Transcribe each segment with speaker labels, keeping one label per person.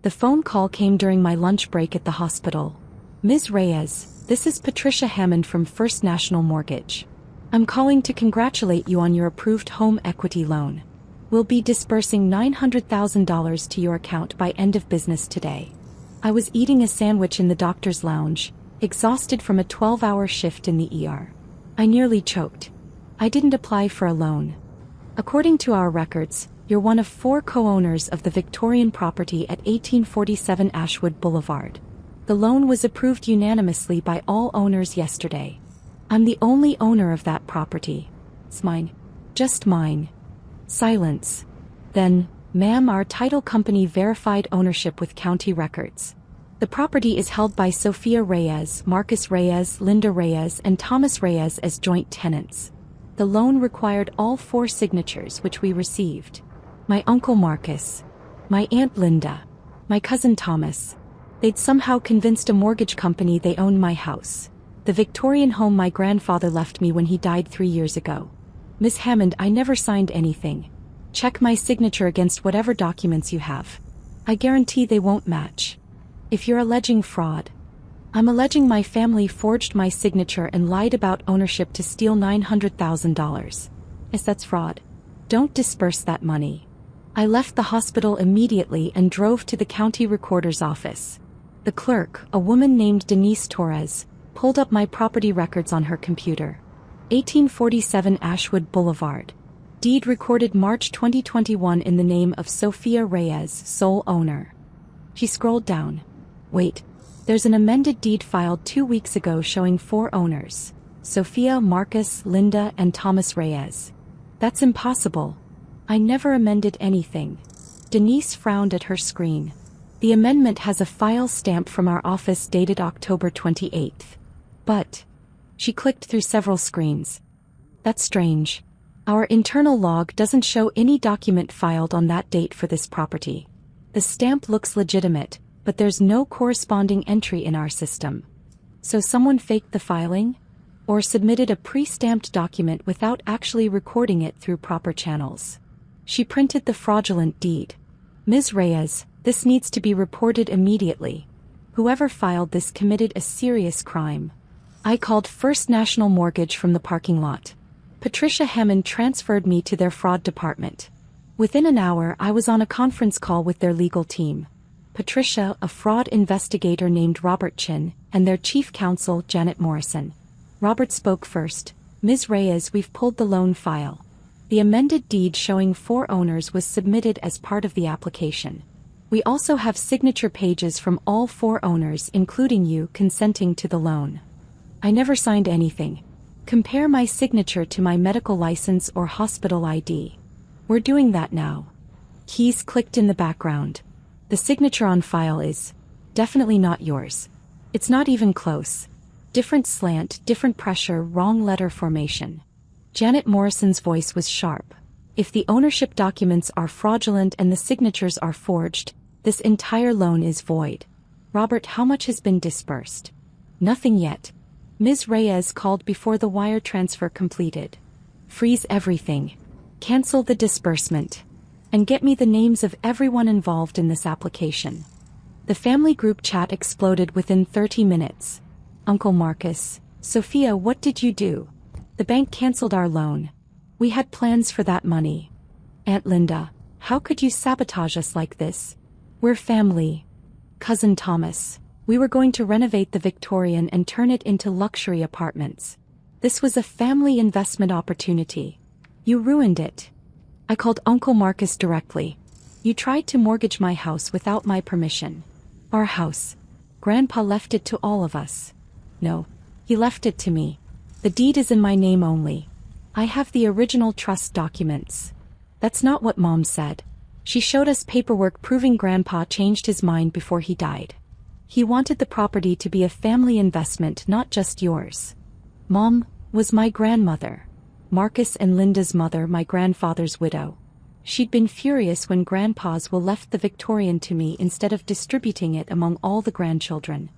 Speaker 1: The phone call came during my lunch break at the hospital. Ms. Reyes, this is Patricia Hammond from First National Mortgage. I'm calling to congratulate you on your approved home equity loan. We'll be disbursing $900,000 to your account by end of business today. I was eating a sandwich in the doctor's lounge, exhausted from a 12-hour shift in the ER. I nearly choked. I didn't apply for a loan. According to our records, you're one of 4 co-owners of the Victorian property at 1847 Ashwood Boulevard. The loan was approved unanimously by all owners yesterday. I'm the only owner of that property. It's mine. Just mine. Silence. Then, ma'am, our title company verified ownership with county records. The property is held by Sophia Reyes, Marcus Reyes, Linda Reyes, and Thomas Reyes as joint tenants. The loan required all 4 signatures, which we received. My uncle Marcus, my aunt Linda, my cousin Thomas. They'd somehow convinced a mortgage company they owned my house, the Victorian home my grandfather left me when he died 3 years ago. Miss Hammond, I never signed anything. Check my signature against whatever documents you have. I guarantee they won't match. If you're alleging fraud, I'm alleging my family forged my signature and lied about ownership to steal $900,000. Yes, that's fraud. Don't disperse that money. I left the hospital immediately and drove to the county recorder's office. The clerk, a woman named Denise Torres, pulled up my property records on her computer. 1847 Ashwood Boulevard. Deed recorded March 2021 in the name of Sophia Reyes, sole owner. She scrolled down. Wait, there's an amended deed filed 2 weeks ago showing 4 owners: Sophia, Marcus, Linda, and Thomas Reyes. That's impossible. I never amended anything. Denise frowned at her screen. The amendment has a file stamp from our office dated October 28th. But she clicked through several screens. That's strange. Our internal log doesn't show any document filed on that date for this property. The stamp looks legitimate, but there's no corresponding entry in our system. So someone faked the filing? Or submitted a pre-stamped document without actually recording it through proper channels? She printed the fraudulent deed. Ms. Reyes, this needs to be reported immediately. Whoever filed this committed a serious crime. I called First National Mortgage from the parking lot. Patricia Hammond transferred me to their fraud department. Within an hour, I was on a conference call with their legal team. Patricia, a fraud investigator named Robert Chin, and their chief counsel, Janet Morrison. Robert spoke first. Ms. Reyes, we've pulled the loan file. The amended deed showing 4 owners was submitted as part of the application. We also have signature pages from all 4 owners, including you, consenting to the loan. I never signed anything. Compare my signature to my medical license or hospital ID. We're doing that now. Keys clicked in the background. The signature on file is definitely not yours. It's not even close. Different slant, different pressure, wrong letter formation. Janet Morrison's voice was sharp. If the ownership documents are fraudulent and the signatures are forged, this entire loan is void. Robert, how much has been disbursed? Nothing yet. Ms. Reyes called before the wire transfer completed. Freeze everything. Cancel the disbursement. And get me the names of everyone involved in this application. The family group chat exploded within 30 minutes. Uncle Marcus, Sophia, what did you do? The bank canceled our loan. We had plans for that money. Aunt Linda, how could you sabotage us like this? We're family. Cousin Thomas, we were going to renovate the Victorian and turn it into luxury apartments. This was a family investment opportunity. You ruined it. I called Uncle Marcus directly. You tried to mortgage my house without my permission. Our house. Grandpa left it to all of us. No, he left it to me. The deed is in my name only. I have the original trust documents. That's not what Mom said. She showed us paperwork proving Grandpa changed his mind before he died. He wanted the property to be a family investment, not just yours. Mom was my grandmother. Marcus and Linda's mother, my grandfather's widow. She'd been furious when Grandpa's will left the Victorian to me instead of distributing it among all the grandchildren.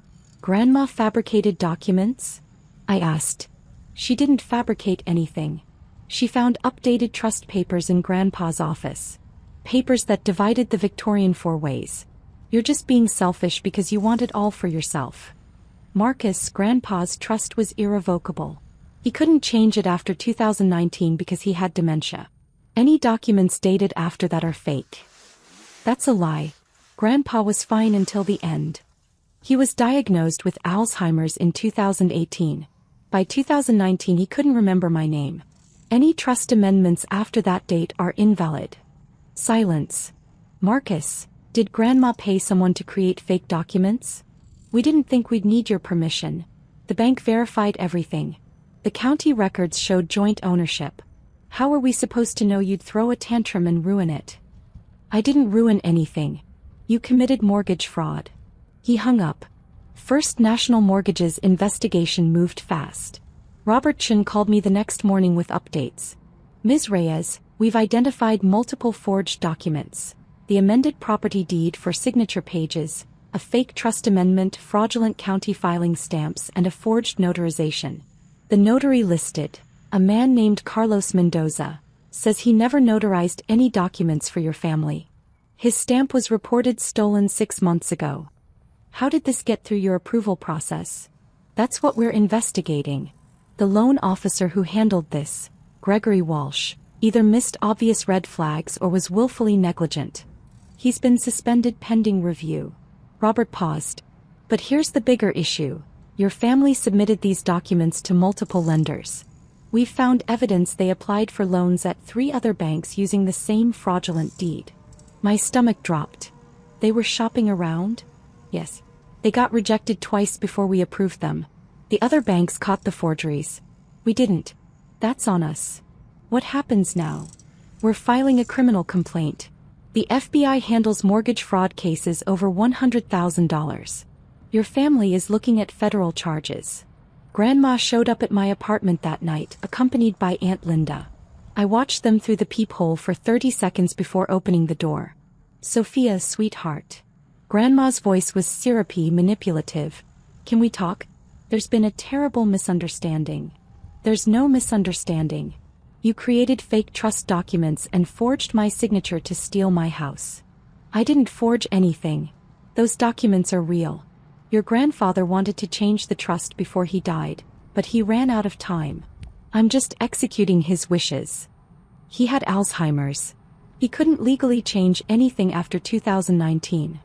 Speaker 1: Grandma fabricated documents? I asked. She didn't fabricate anything. She found updated trust papers in Grandpa's office. Papers that divided the Victorian 4 ways. You're just being selfish because you want it all for yourself. Marcus, Grandpa's trust was irrevocable. He couldn't change it after 2019 because he had dementia. Any documents dated after that are fake. That's a lie. Grandpa was fine until the end. He was diagnosed with Alzheimer's in 2018. By 2019 he couldn't remember my name. Any trust amendments after that date are invalid. Silence. Marcus, did Grandma pay someone to create fake documents? We didn't think we'd need your permission. The bank verified everything. The county records showed joint ownership. How were we supposed to know you'd throw a tantrum and ruin it? I didn't ruin anything. You committed mortgage fraud. He hung up. First National Mortgage's investigation moved fast. Robert Chen called me the next morning with updates. Ms. Reyes, we've identified multiple forged documents. The amended property deed for signature pages, a fake trust amendment, fraudulent county filing stamps, and a forged notarization. The notary listed, a man named Carlos Mendoza, says he never notarized any documents for your family. His stamp was reported stolen 6 months ago. How did this get through your approval process? That's what we're investigating. The loan officer who handled this, Gregory Walsh, either missed obvious red flags or was willfully negligent. He's been suspended pending review. Robert paused. But here's the bigger issue. Your family submitted these documents to multiple lenders. We've found evidence they applied for loans at 3 other banks using the same fraudulent deed. My stomach dropped. They were shopping around? Yes. They got rejected twice before we approved them. The other banks caught the forgeries. We didn't. That's on us. What happens now? We're filing a criminal complaint. The FBI handles mortgage fraud cases over $100,000. Your family is looking at federal charges. Grandma showed up at my apartment that night, accompanied by Aunt Linda. I watched them through the peephole for 30 seconds before opening the door. Sophia, sweetheart. Grandma's voice was syrupy, manipulative. Can we talk? There's been a terrible misunderstanding. There's no misunderstanding. You created fake trust documents and forged my signature to steal my house. I didn't forge anything. Those documents are real. Your grandfather wanted to change the trust before he died, but he ran out of time. I'm just executing his wishes. He had Alzheimer's. He couldn't legally change anything after 2019.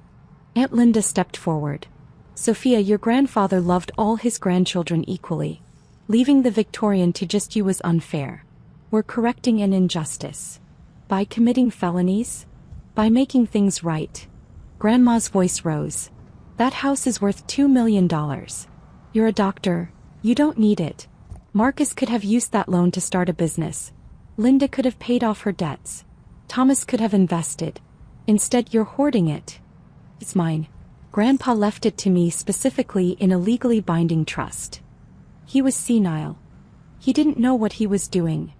Speaker 1: Aunt Linda stepped forward. Sophia, your grandfather loved all his grandchildren equally. Leaving the Victorian to just you was unfair. We're correcting an injustice. By committing felonies? By making things right. Grandma's voice rose. That house is worth $2 million. You're a doctor. You don't need it. Marcus could have used that loan to start a business. Linda could have paid off her debts. Thomas could have invested. Instead, you're hoarding it. It's mine. Grandpa left it to me specifically in a legally binding trust. He was senile. He didn't know what he was doing.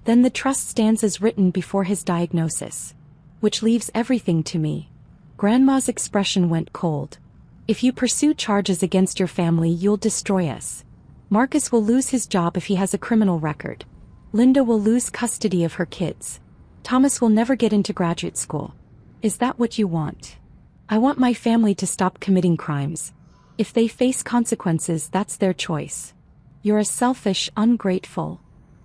Speaker 1: Then the trust stands as written before his diagnosis, which leaves everything to me. Grandma's expression went cold. If you pursue charges against your family, you'll destroy us. Marcus will lose his job if he has a criminal record. Linda will lose custody of her kids. Thomas will never get into graduate school. Is that what you want? I want my family to stop committing crimes. If they face consequences, that's their choice. You're a selfish, ungrateful.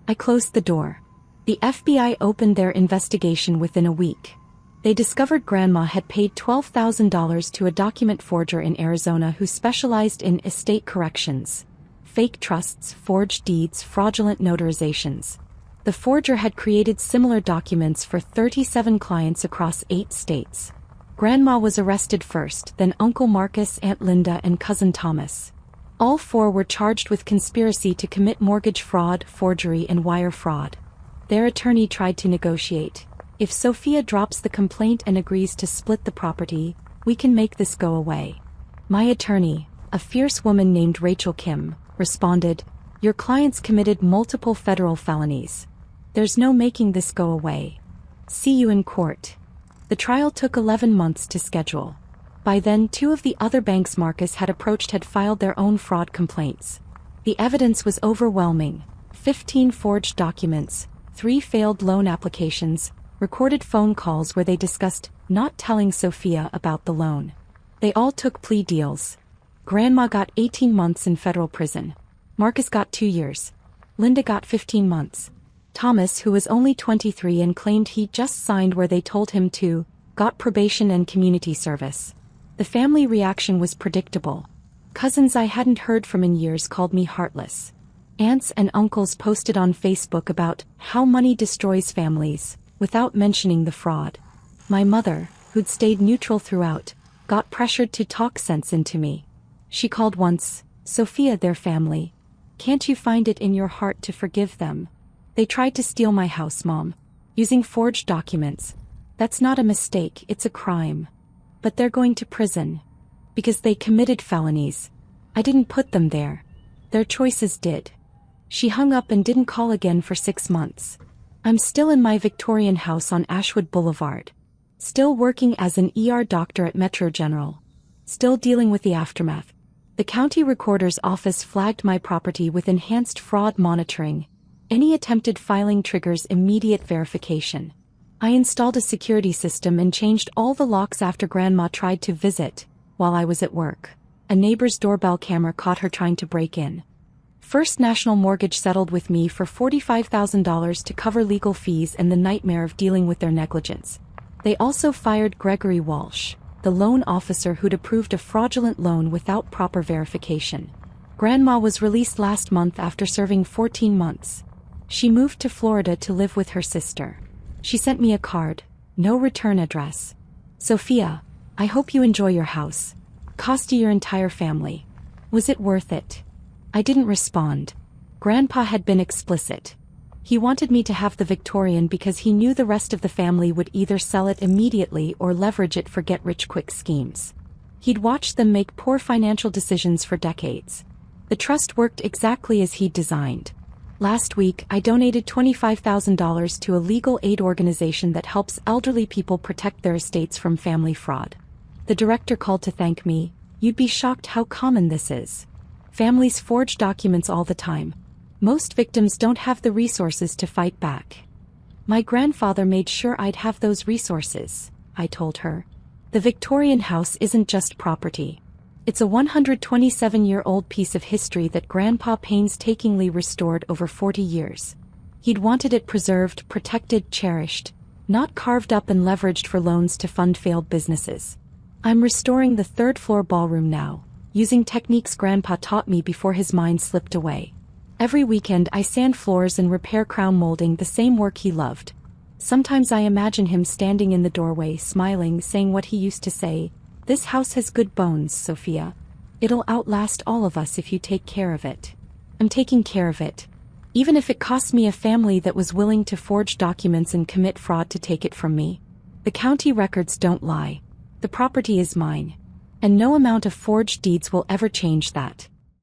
Speaker 1: I closed the door. The FBI opened their investigation within a week. They discovered Grandma had paid $12,000 to a document forger in Arizona who specialized in estate corrections, fake trusts, forged deeds, fraudulent notarizations. The forger had created similar documents for 37 clients across 8 states. Grandma was arrested first, then Uncle Marcus, Aunt Linda, and Cousin Thomas. All 4 were charged with conspiracy to commit mortgage fraud, forgery, and wire fraud. Their attorney tried to negotiate. If Sophia drops the complaint and agrees to split the property, we can make this go away. My attorney, a fierce woman named Rachel Kim, responded, your clients committed multiple federal felonies. There's no making this go away. See you in court. The trial took 11 months to schedule. By then, 2 of the other banks Marcus had approached had filed their own fraud complaints. The evidence was overwhelming. 15 forged documents, 3 failed loan applications, recorded phone calls where they discussed not telling Sophia about the loan. They all took plea deals. Grandma got 18 months in federal prison. Marcus got 2 years. Linda got 15 months. Thomas, who was only 23 and claimed he just signed where they told him to, got probation and community service. The family reaction was predictable. Cousins I hadn't heard from in years called me heartless. Aunts and uncles posted on Facebook about how money destroys families, without mentioning the fraud. My mother, who'd stayed neutral throughout, got pressured to talk sense into me. She called once, "Sophia, their family. Can't you find it in your heart to forgive them? They tried to steal my house, Mom. Using forged documents. That's not a mistake, it's a crime. But they're going to prison. Because they committed felonies. I didn't put them there. Their choices did." She hung up and didn't call again for 6 months. I'm still in my Victorian house on Ashwood Boulevard. Still working as an ER doctor at Metro General. Still dealing with the aftermath. The county recorder's office flagged my property with enhanced fraud monitoring. Any attempted filing triggers immediate verification. I installed a security system and changed all the locks after Grandma tried to visit, while I was at work. A neighbor's doorbell camera caught her trying to break in. First National Mortgage settled with me for $45,000 to cover legal fees and the nightmare of dealing with their negligence. They also fired Gregory Walsh, the loan officer who'd approved a fraudulent loan without proper verification. Grandma was released last month after serving 14 months. She moved to Florida to live with her sister. She sent me a card, no return address. "Sophia, I hope you enjoy your house. Cost you your entire family. Was it worth it?" I didn't respond. Grandpa had been explicit. He wanted me to have the Victorian because he knew the rest of the family would either sell it immediately or leverage it for get-rich-quick schemes. He'd watched them make poor financial decisions for decades. The trust worked exactly as he'd designed. Last week, I donated $25,000 to a legal aid organization that helps elderly people protect their estates from family fraud. The director called to thank me. "You'd be shocked how common this is. Families forge documents all the time. Most victims don't have the resources to fight back." My grandfather made sure I'd have those resources, I told her. The Victorian house isn't just property. It's a 127-year-old piece of history that Grandpa painstakingly restored over 40 years. He'd wanted it preserved, protected, cherished, not carved up and leveraged for loans to fund failed businesses. I'm restoring the third-floor ballroom now, using techniques Grandpa taught me before his mind slipped away. Every weekend I sand floors and repair crown molding, the same work he loved. Sometimes I imagine him standing in the doorway, smiling, saying what he used to say, "This house has good bones, Sophia. It'll outlast all of us if you take care of it." I'm taking care of it. Even if it costs me a family that was willing to forge documents and commit fraud to take it from me. The county records don't lie. The property is mine. And no amount of forged deeds will ever change that.